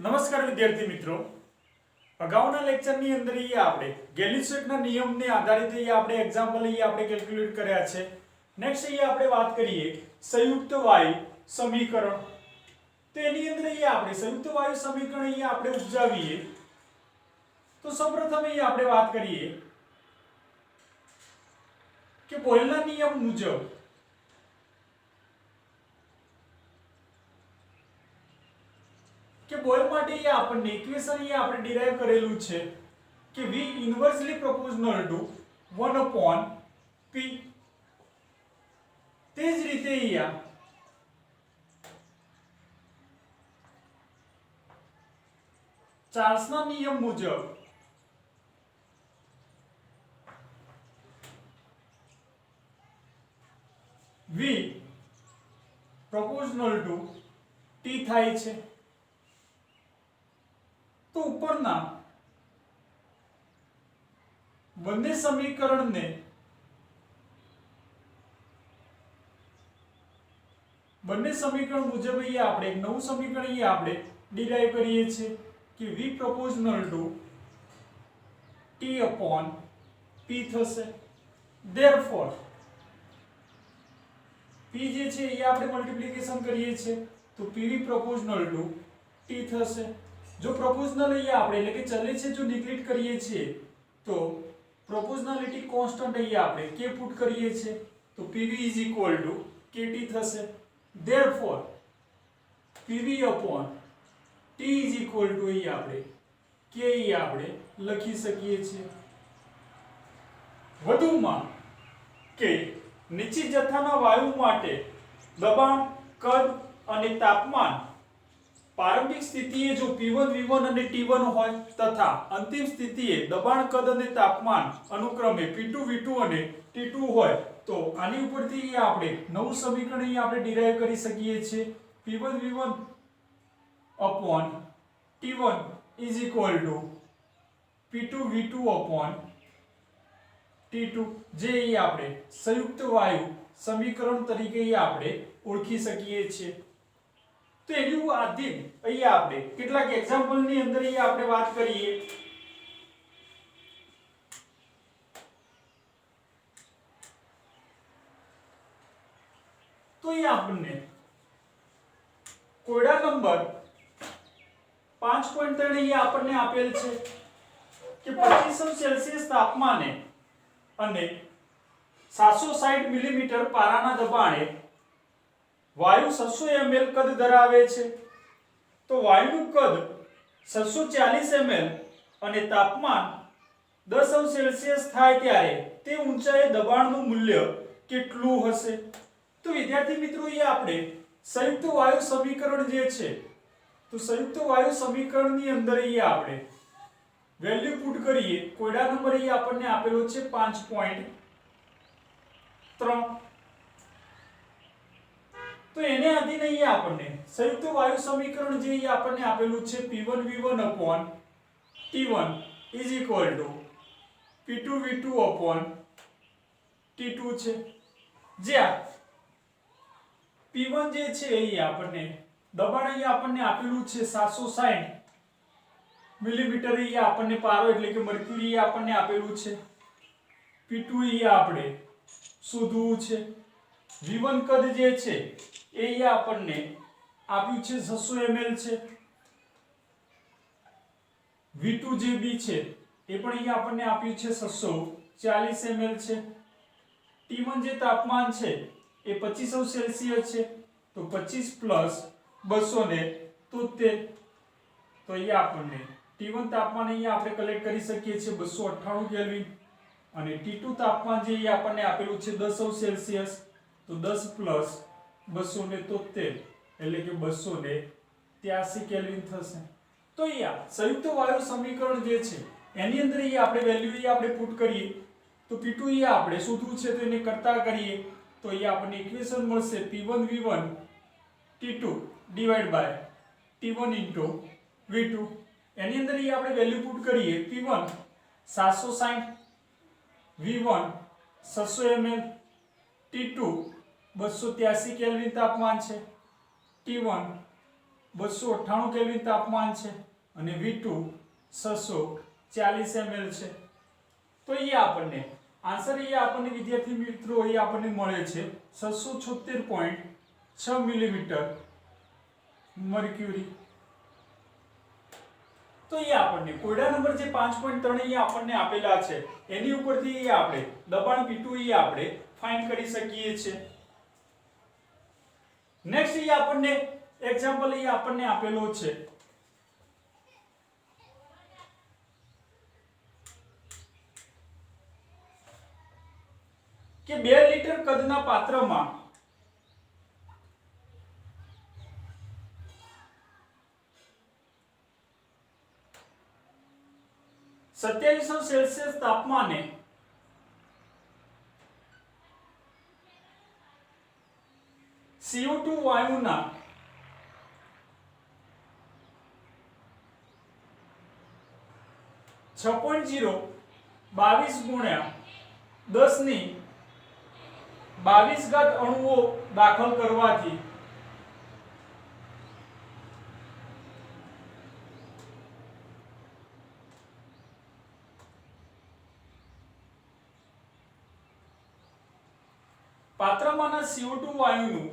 નમસ્કાર વિદ્યાર્થી મિત્રો, અગાઉના લેક્ચરની અંદર આપણે ગેલિસેકના નિયમને આધારિત આપણે એક્ઝામ્પલ આપણે કેલ્ક્યુલેટ કર્યા છે. નેક્સ્ટ આપણે વાત કરીએ સંયુક્ત વાયુ સમીકરણ. તો એની અંદર આપણે સંયુક્ત વાયુ સમીકરણ આપણે ઉપજાવીએ તો સૌપ્રથમ આપણે વાત કરીએ કે બોયલના નિયમ મુજબ કે બોયલ માટે આપણને ઇક્વેશન આપણે ડિરાઈવ કરેલું છે કે v ઇન્વર્સલી પ્રોપોર્શનલ ટુ 1/p. તે જ રીતે ચાર્લ્સના નિયમ મુજબ v પ્રોપોર્શનલ ટુ t થાય છે. તો ઉપરના બંને સમીકરણને મુજબ આપણે એક નવું સમીકરણ આપણે ડિરાઈવ કરીએ છીએ કે v proportional two t upon p થશે. ધેરફોર p જે છે એ આપણે મલ્ટીપ્લિકેશન કરીએ છીએ તો pv પ્રોપોર્શનલ ટુ t થશે. જો પ્રોપોર્શનલ આપણે એટલે કે ચલે છે જો નેગ્લેક્ટ કરીએ છીએ તો પ્રોપોર્શનાલિટી કોન્સ્ટન્ટ આપણે k પુટ કરીએ છીએ તો pv kt થશે. ધેરફોર pv upon t આપણે k આપણે લખી શકીએ છીએ. વધુમાં કે નીચે જથ્થાના વાયુ માટે દબાણ, કદ અને તાપમાન પ્રારંભિક સ્થિતિએ જો P1 V1 અને T1 હોય તથા અંતિમ સ્થિતિએ દબાણ, કદ અને તાપમાન અનુક્રમે P2 V2 અને T2 હોય તો આની ઉપરથી આપણે નવું સમીકરણ આપણે ડિરાઈવ કરી શકીએ છીએ. P1 V1 upon T1 is equal to P2 V2 upon T2 જે આપણે સંયુક્ત વાયુ સમીકરણ તરીકે આપણે ઓળખી શકીએ છીએ. તો એની આધીન આપણે કેટલાક એક્ઝામ્પલની અંદર આપણે વાત કરીએ તો આપણને કોયડા નંબર 5.3 આપણને આપેલ છે કે 25 સેલ્સિયસ તાપમાને અને 760 મિલીમીટર પારાના દબાણે વાયુ 600 ml કદ ધરાવે છે. તો વાયુનું કદ 640 ml અને તાપમાન 10 સેલ્સિયસ થાય ત્યારે તે ઊંચાઈએ દબાણનું મૂલ્ય કેટલું હશે? તો વિદ્યાર્થી મિત્રો આપણે સંયુક્ત વાયુ સમીકરણ જે છે તો સંયુક્ત વાયુ સમીકરણની અંદર આપણે વેલ્યુ પુટ કરીએ. કોયડા નંબર આપણને આપેલો છે 5.3. તો એને આધીન આપણને સંયુક્ત વાયુ સમીકરણ જે આપણને આપેલું છે P1 V1 upon T1 is equal to P2 V2 upon T2 છે. જ્યાં P1 જે છે આપણને દબાણ આપણને આપેલું છે 760 મિલીમીટર આપણને પારો એટલે કે મર્ક્યુરી આપણને આપેલું છે. P2 આપણે શોધવું છે. V1 કદ જે છે એ આપણને આપ્યું છે 600 ml છે. V2 જે બી છે એ પણ આપણને આપ્યું છે 640 ml છે. T1 જે તાપમાન છે એ 2500 સેલ્સિયસ છે તો 25 પ્લસ 273 તો આપણને T1 તાપમાન આપણે કલેક્ટ કરી શકીએ છીએ 298 કેલ્વિન અને T2 તાપમાન જે આપણને આપેલું છે 10 સેલ્સિયસ તો 10 પ્લસ 273 એટલે કે 283 કેલ્વિન થશે. તો સંયુક્ત વાયુ સમીકરણ જે છે એની અંદર આપણે વેલ્યુ આપણે પુટ કરીએ તો P2 આપણે શોધવું છે તો એને કરતા કરીએ તો આપણને ઇક્વેશન મળશે P1 V1 T2 divide by T1 into V2. એની અંદર આપણે વેલ્યુ પુટ કરીએ P1 760 V1 600 ml T2 283 kelvin તાપમાન છે. T1 298 કેલ્વિન તાપમાન છે અને V2 640 ml છે. તો એ આપણને આન્સર વિદ્યાર્થી મિત્રો આપણને મળે છે 676.6 મિલીમીટર મર્ક્યુરી. તો આપણને કોયડા નંબર જે 5.3 આપણને આપેલા છે એની ઉપરથી આપણે દબાણ P2 આપણે ફાઇન્ડ કરી શકીએ છીએ. નેક્સ્ટ આપણને એક્ઝામ્પલ આપણને આપેલો છે કે 2 લીટર કદના પાત્રમાં સેલ્સિયસ તાપમાને CO2 વાયુના 6.0 22 ગુણ્યા 1022 અણુઓ દાખલ કરવાથી પાત્રમાંના CO2 વાયુનું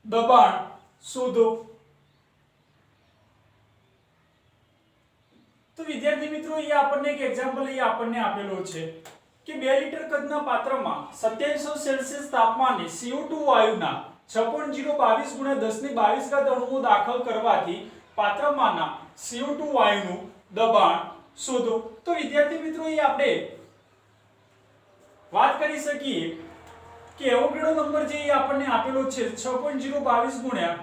દબાણ શોધો. તો વિદ્યાર્થી મિત્રો આપણને એક એક્ઝામ્પલ આપણને આપેલો છે કે 2 લીટર કદના પાત્રમાં 2700 સેલ્સિયસ તાપમાને CO2 વાયુના 6.022 ગુણ્યા 1022 અણુઓ દાખલ કરવાથી પાત્રમાંના CO2 વાયુનું દબાણ શોધો. તો વિદ્યાર્થી મિત્રો આપણે વાત કરી શકીએ કે એવોગાડ્રો નંબર જે આપણને આપેલો છે 6.022 ગુણ્યા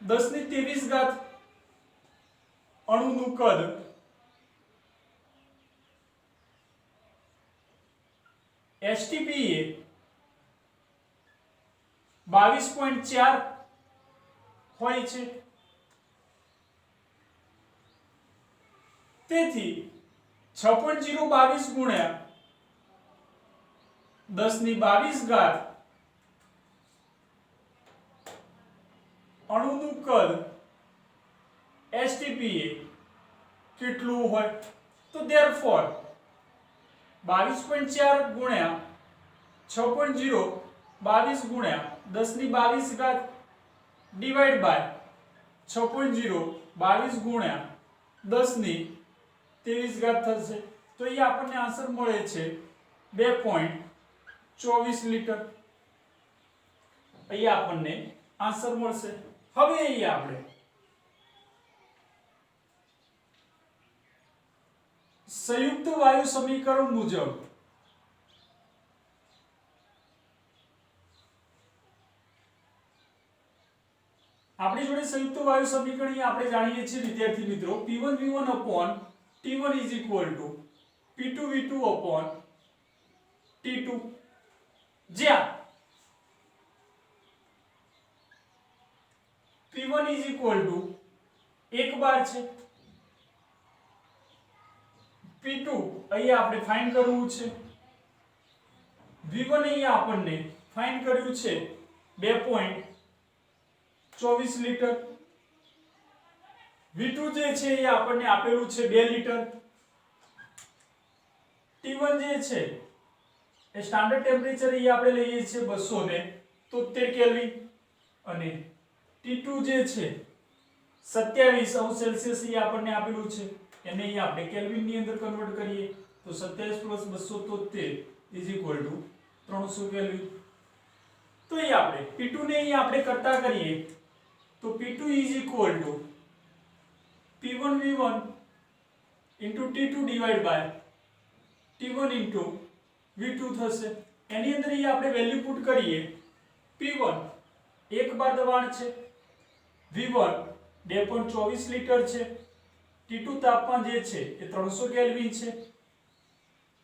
1023 અણુનું કદ STP એ 22.4 હોય છે. તેથી 6.022 ગુણ્યા 1022 અણુનું કદ STP એ કેટલું હોય? તો therefore 22.4 ગુણ્યા 6.022 ગુણ્યા 1022 ડિવાઇડ બાય 6.022 ગુણ્યા 1023 થશે. તો આપણને આન્સર મળે છે 2.24 લીટર. આપણને આન્સર મળશે. હવે આપણે સંયુક્ત વાયુ સમીકરણ મુજબ આપણી જોડે સંયુક્ત વાયુ સમીકરણ આપણે જાણીએ છીએ વિદ્યાર્થી મિત્રો P1 V1 T1 P2 V2 T2, જ્યાં P1 1 બાર છે, P2 અહીંયા આપણે ફાઇન્ડ કરવું છે, V1 અહીંયા આપણને ફાઇન્ડ કર્યું છે 2.24 લીટર, V2 જે છે એ આપણને આપેલું છે 2 લીટર, T1 જે છે એ સ્ટાન્ડર્ડ ટેમ્પરેચર એ આપણે લઈએ છીએ 273 કેલ્વિન અને T2 જે છે 27 સેલ્સિયસ એ આપણને આપેલું છે, એને અહીં આપણે કેલ્વિન ની અંદર કન્વર્ટ કરીએ તો 27 + 273 300 કેલ્વિન. તો અહીં આપણે P2 ને અહીં આપણે કરતા કરીએ તો P2 P1 V1 T2 divide by T1 V2 થશે. એની અંદર અહીં આપણે વેલ્યુ પુટ કરીએ. P1 1 બાર દબાણ છે, V1 2.24 લીટર છે, T2 તાપમાન જે છે એ 300 કેલ્વિન છે,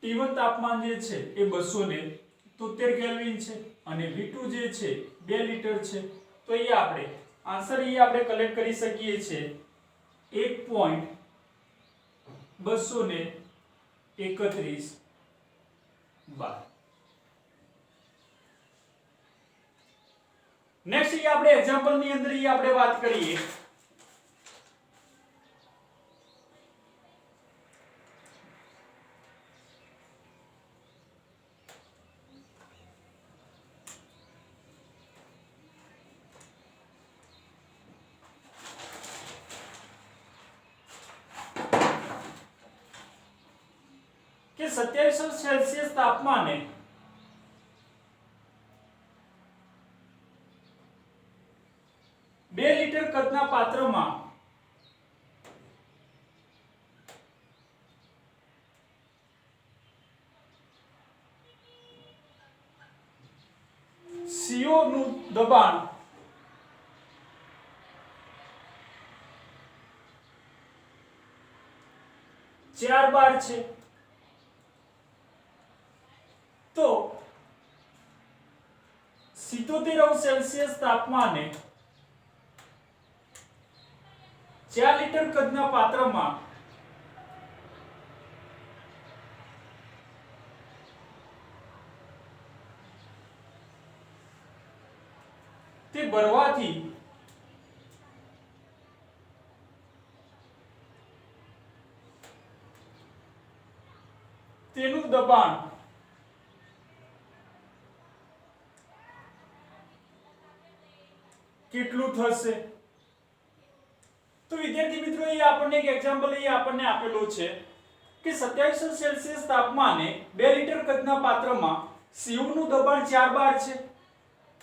T1 તાપમાન જે છે એ 273 કેલ્વિન છે અને V2 જે છે 2 લીટર છે. તો અહીં આપણે આન્સર આપણે કલેક્ટ કરી શકીએ છીએ 1.22 231 બાર. નેક્સ્ટ એ આપણે એક્ઝામ્પલ ની અંદર એ આપણે વાત કરીએ કે 27 સેલ્સિયસ તાપમાને બે લીટર કદના પાત્રમાં CO નું દબાણ 4 બાર છે તો 77 સેલ્સિયસ તાપમાને 4 લીટર કદના પાત્રમાં તે ભરવાથી તેનું દબાણ કેટલું થશે? તો વિદ્યાર્થી મિત્રો એ આપણને એક એક્ઝામ્પલ એ આપણને આપેલું છે કે 27 સેલ્સિયસ તાપમાને 2 લીટર કદના પાત્રમાં CO નું દબાણ 4 બાર છે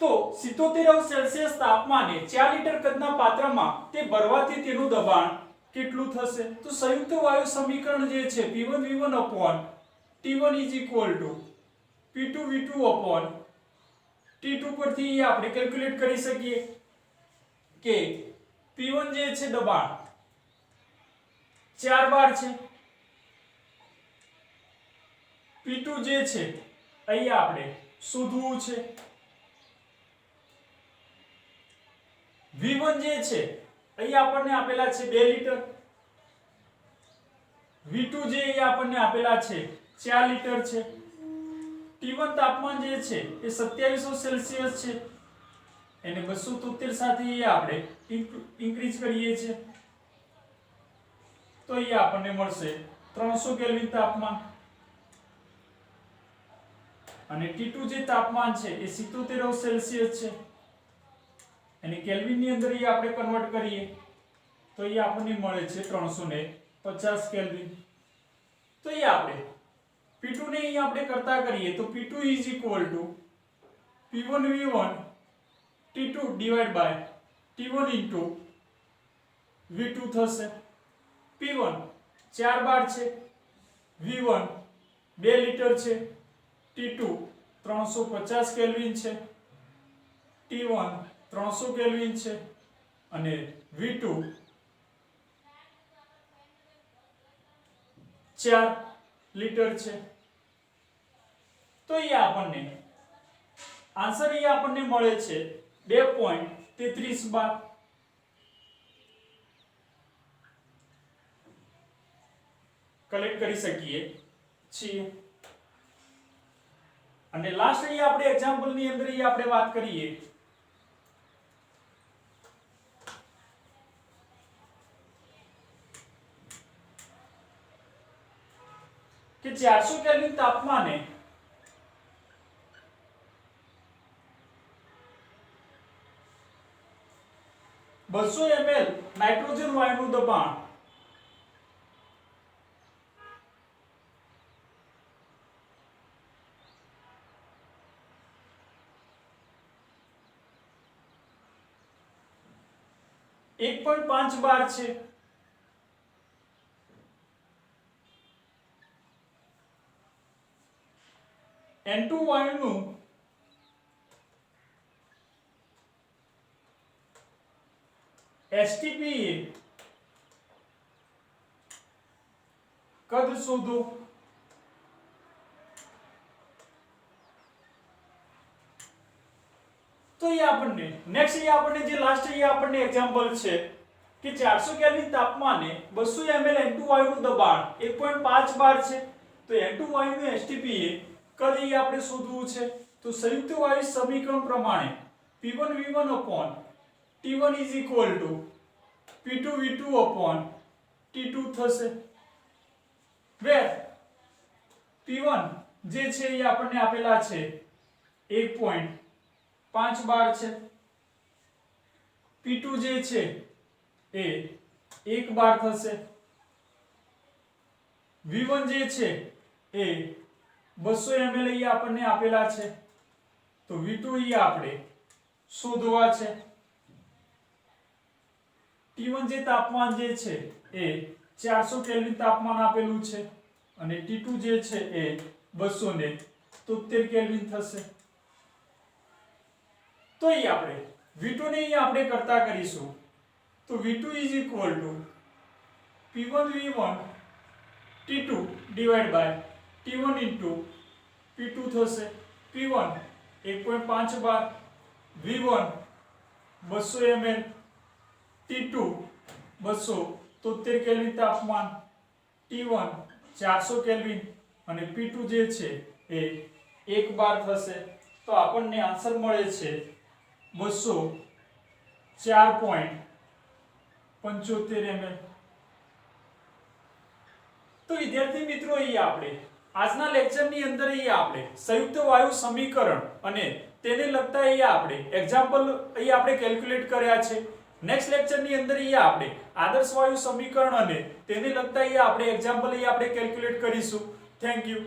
તો 77 સેલ્સિયસ તાપમાને 4 લીટર કદના પાત્રમાં તે ભરવાથી તેનું દબાણ કેટલું થશે? તો સંયુક્ત વાયુ સમીકરણ જે છે P1V1 T1 P2V2 T2 પરથી આપણે કેલ્ક્યુલેટ કરી શકીએ કે P1 જે છે દબાણ 4 બાર છે, P2 જે છે અહીં આપણે શોધવું છે, V1 જે છે અહીં આપણને આપેલા છે 2 લીટર, V2 જે અહીં આપણને આપેલા છે 4 લીટર છે, T1 તાપમાન જે છે એ 2700 સેલ્સિયસ છે એને 273 સાથે આપણે ઇન્ક્રીઝ કરીએ છીએ તો એ આપણને મળશે 300 કેલ્વિન તાપમાન અને T2 જે તાપમાન છે એ 77 સેલ્સિયસ છે અને કેલ્વિન ની અંદર એ આપણે કન્વર્ટ કરીએ તો એ આપણને મળે છે 350 કેલ્વિન. તો એ આપણે P2 ને અહીં આપણે કરતા કરીએ તો P2 P1V1 T2 divided by T1 into V2 થશે. P1 4 બાર છે, V1 2 લીટર છે, T2 350 કેલ્વિન છે, T1 300 કેલ્વિન છે અને V2 4 લીટર છે. તો એ આપણને આન્સર એ આપણને મળે છે 2.33 બાર. કલેક્ટ કરી શકીએ છીએ. અને લાસ્ટ અહીં આપણે એક્ઝામ્પલ ની અંદર આપણે વાત કરીએ કે 400 કેલ્વિન તાપમાને બસો ml નાઇટ્રોજન વાયુનું દબાણ 1.5 બાર છે N2 વાયુનું STP કદ શોધો. તો એ આપણને નેક્સ્ટ એ આપણને જે લાસ્ટ એ આપણને એક્ઝામ્પલ છે કે 400 કેલ્વિન તાપમાને 200 ml N2 વાયુનું દબાણ 1.5 બાર છે, તો N2 વાયુનું STP એ કદ એ આપણે શોધવું છે. તો સંયુક્ત વાયુ સમીકરણ પ્રમાણે P1V1 T1 is equal to P2V2 T2 થશે, where P1 જે છે એ આપણને આપેલા છે 1.5 બાર છે, P2 જે છે એ 1 બાર થશે, V1 જે છે એ 200 ml એ આપણને આપેલા છે, તો V2 એ આપણે શોધવા છે. T1 જે તાપમાન જે છે એ 400 કેલ્વિન તાપમાન આપેલું છે અને T2 જે છે એ 273 કેલ્વિન થશે. તો એ આપણે V2 ને આપણે કરતા કરીશું, તો V2 is equal to P1V1 T2 divided by T1 into P2 થશે. P1 1.5 બાર, V1 200 ml, T2 273 કેલ્વિન તાપમાન, T1 400 કેલ્વિન અને P2 જે છે એ 1 બાર થશે. તો આપણને આન્સર મળે છે 204.75 ml. તો વિદ્યાર્થી મિત્રો અહીં આપણે આજના લેક્ચરની અંદર અહીં આપણે સંયુક્ત વાયુ સમીકરણ અને તેને લગતા અહીં આપણે એક્ઝામ્પલ અહીં આપણે કેલ્ક્યુલેટ કર્યા છે. નેક્સ્ટ લેક્ચરની અંદર અહીં આપણે આદર્શ વાયુ સમીકરણ અને તેને લગતા અહીં આપણે એક્ઝામ્પલ અહીં આપણે કેલ્ક્યુલેટ કરીશું. Thank you.